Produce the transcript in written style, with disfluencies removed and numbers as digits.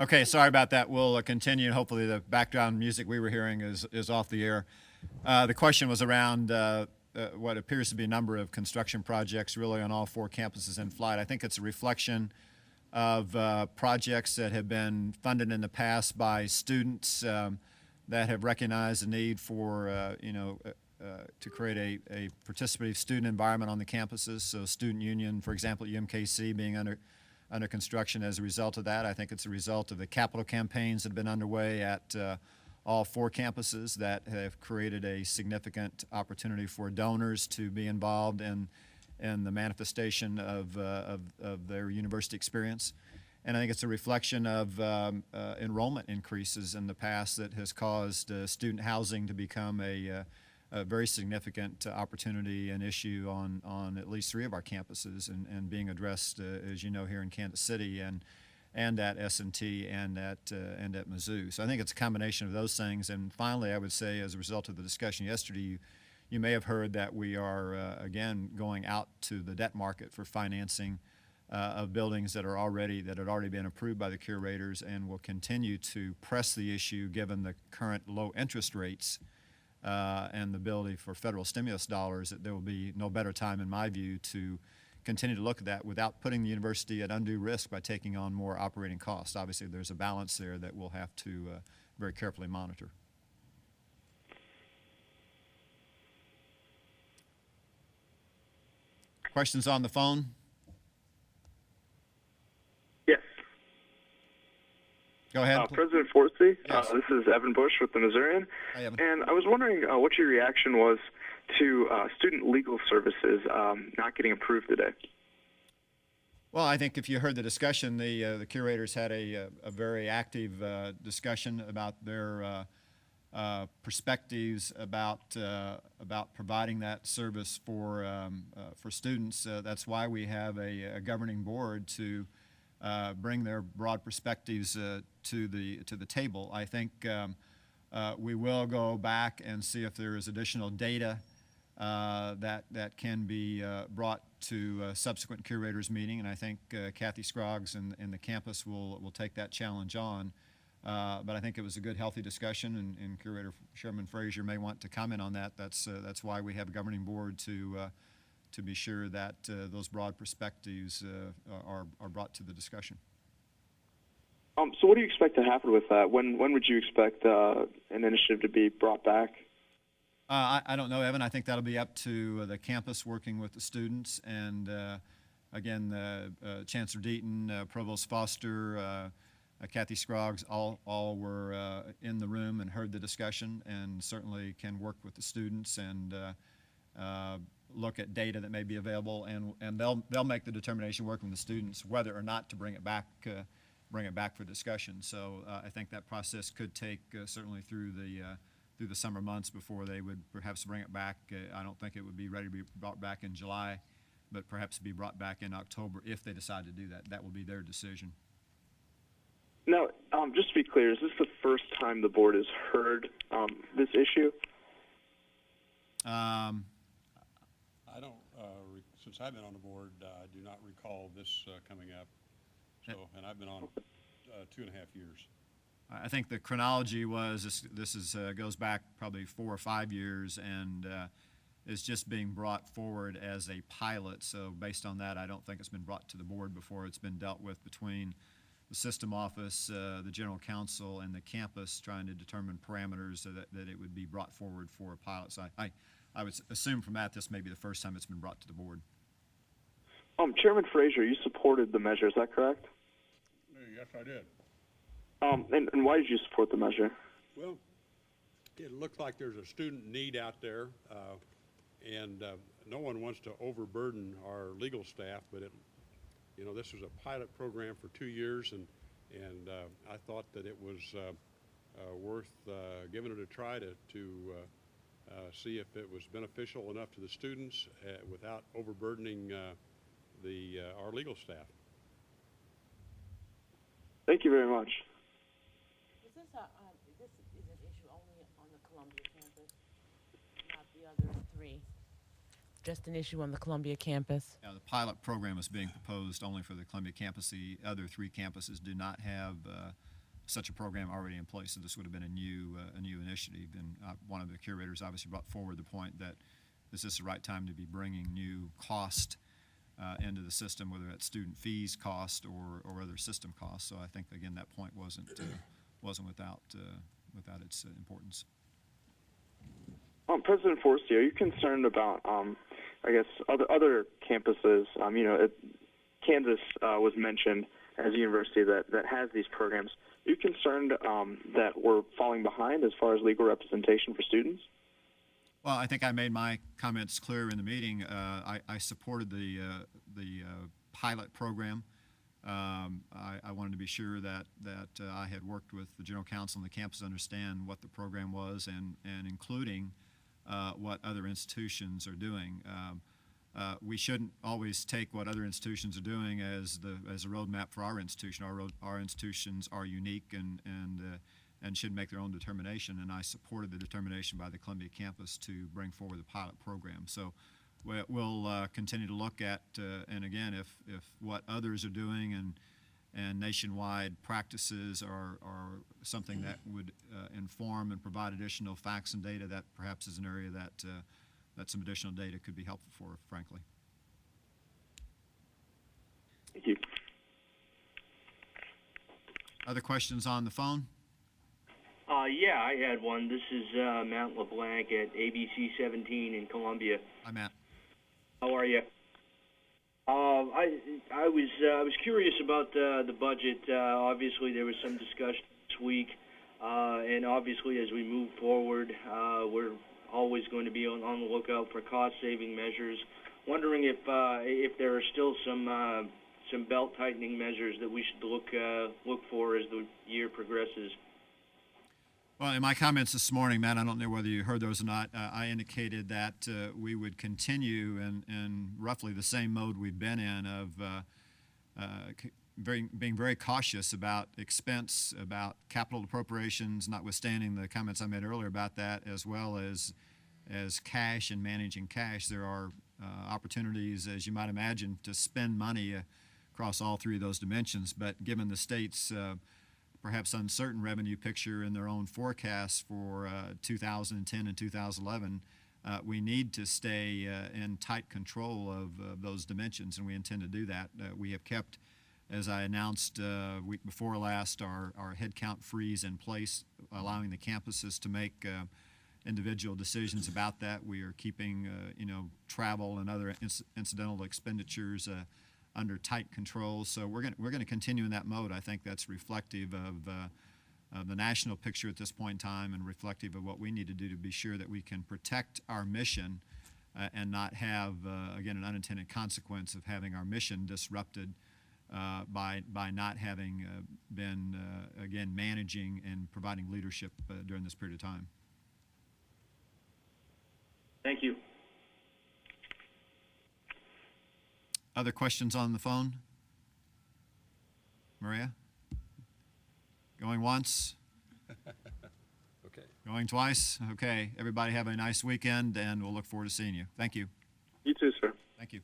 Okay, sorry about that. We'll continue. Hopefully, the background music we were hearing is off the air. The question was around what appears to be a number of construction projects really on all four campuses in flight. I think it's a reflection of projects that have been funded in the past by students that have recognized the need for, to create a participative student environment on the campuses. So, student union, for example, UMKC being under construction as a result of that. I think it's a result of the capital campaigns that have been underway at all four campuses that have created a significant opportunity for donors to be involved in the manifestation of their university experience. And I think it's a reflection of enrollment increases in the past that has caused student housing to become a very significant opportunity and issue on at least three of our campuses and being addressed, as you know, here in Kansas City and at S&T and at Mizzou. So I think it's a combination of those things. And finally, I would say, as a result of the discussion yesterday, you may have heard that we are, again, going out to the debt market for financing of buildings that had already been approved by the curators, and will continue to press the issue given the current low interest rates and the ability for federal stimulus dollars. That there will be no better time, in my view, to continue to look at that without putting the university at undue risk by taking on more operating costs. Obviously, there's a balance there that we'll have to very carefully monitor. Questions on the phone? Yes. Go ahead. President Forsey, Yes. this is Evan Bush with the Missourian. Hi, Evan. And I was wondering what your reaction was to student legal services not getting approved today. Well, I think if you heard the discussion, the curators had a very active discussion about their perspectives about providing that service for students. That's why we have a governing board to bring their broad perspectives to the table. I think we will go back and see if there is additional data that can be brought to a subsequent curators meeting, and I think Kathy Scroggs and the campus will take that challenge on. But I think it was a good, healthy discussion, and Curator Sherman Frazier may want to comment on that. That's why we have a governing board to be sure that those broad perspectives are brought to the discussion. So what do you expect to happen with that? When would you expect an initiative to be brought back? I don't know, Evan. I think that'll be up to the campus working with the students. And again, Chancellor Deaton, Provost Foster, Kathy Scroggs, all were in the room and heard the discussion, and certainly can work with the students and look at data that may be available, and they'll make the determination working with the students whether or not to bring it back for discussion. So I think that process could take certainly through the summer months before they would perhaps bring it back. I don't think it would be ready to be brought back in July, but perhaps be brought back in October if they decide to do that. That will be their decision. Now, just to be clear, is this the first time the board has heard this issue? I don't, since I've been on the board, I do not recall this coming up. So, and I've been on 2.5 years. I think the chronology was this goes back probably 4 or 5 years, and is just being brought forward as a pilot. So based on that, I don't think it's been brought to the board before. It's been dealt with between the system office, the general counsel, and the campus, trying to determine parameters so that it would be brought forward for a pilot. So I would assume from that this may be the first time it's been brought to the board. Chairman Frazier, you supported the measure, is that correct? Yes, I did. And why did you support the measure? Well, it looks like there's a student need out there, and no one wants to overburden our legal staff, but this was a pilot program for 2 years, and I thought that it was worth giving it a try to see if it was beneficial enough to the students without overburdening our legal staff. Thank you very much. This is an issue only on the Columbia campus, not the other three? just an issue on the Columbia campus? The pilot program is being proposed only for the Columbia campus. The other 3 campuses do not have such a program already in place, so this would have been a new initiative. And one of the curators obviously brought forward the point that this is the right time to be bringing new cost into the system, whether that's student fees cost or other system costs. So I think, again, that point wasn't without its importance. President Forsey, are you concerned about, I guess, other campuses? Kansas was mentioned as a university that has these programs. Are you concerned that we're falling behind as far as legal representation for students? Well, I think I made my comments clear in the meeting. I supported the pilot program. I wanted to be sure that I had worked with the general counsel and the campus to understand what the program was and including what other institutions are doing. We shouldn't always take what other institutions are doing as a roadmap for our institution. Our institutions are unique and should make their own determination, and I supported the determination by the Columbia campus to bring forward the pilot program. So we'll continue to look at, and again, if what others are doing and nationwide practices are something that would inform and provide additional facts and data, that perhaps is an area that some additional data could be helpful for, frankly. Thank you. Other questions on the phone? Yeah, I had one. This is Matt LeBlanc at ABC 17 in Columbia. Hi, Matt. How are you? I was curious about the budget. Obviously, there was some discussion this week, and obviously, as we move forward, we're always going to be on the lookout for cost-saving measures. Wondering if there are still some belt-tightening measures that we should look for as the year progresses. Well, in my comments this morning, Matt, I don't know whether you heard those or not, I indicated that we would continue in roughly the same mode we've been in of being very cautious about expense, about capital appropriations, notwithstanding the comments I made earlier about that, as well as cash and managing cash. There are opportunities, as you might imagine, to spend money across all 3 of those dimensions, but given the state's perhaps uncertain revenue picture in their own forecasts for 2010 and 2011, we need to stay in tight control of those dimensions, and we intend to do that. We have kept, as I announced week before last, our headcount freeze in place, allowing the campuses to make individual decisions about that. We are keeping travel and other incidental expenditures under tight control. So we're going to continue in that mode. I think that's reflective of the national picture at this point in time and reflective of what we need to do to be sure that we can protect our mission and not have, again, an unintended consequence of having our mission disrupted by not having been, again, managing and providing leadership during this period of time. Thank you. Other questions on the phone? Maria? Going once? Okay. Going twice? Okay. Everybody have a nice weekend, and we'll look forward to seeing you. Thank you. You too, sir. Thank you.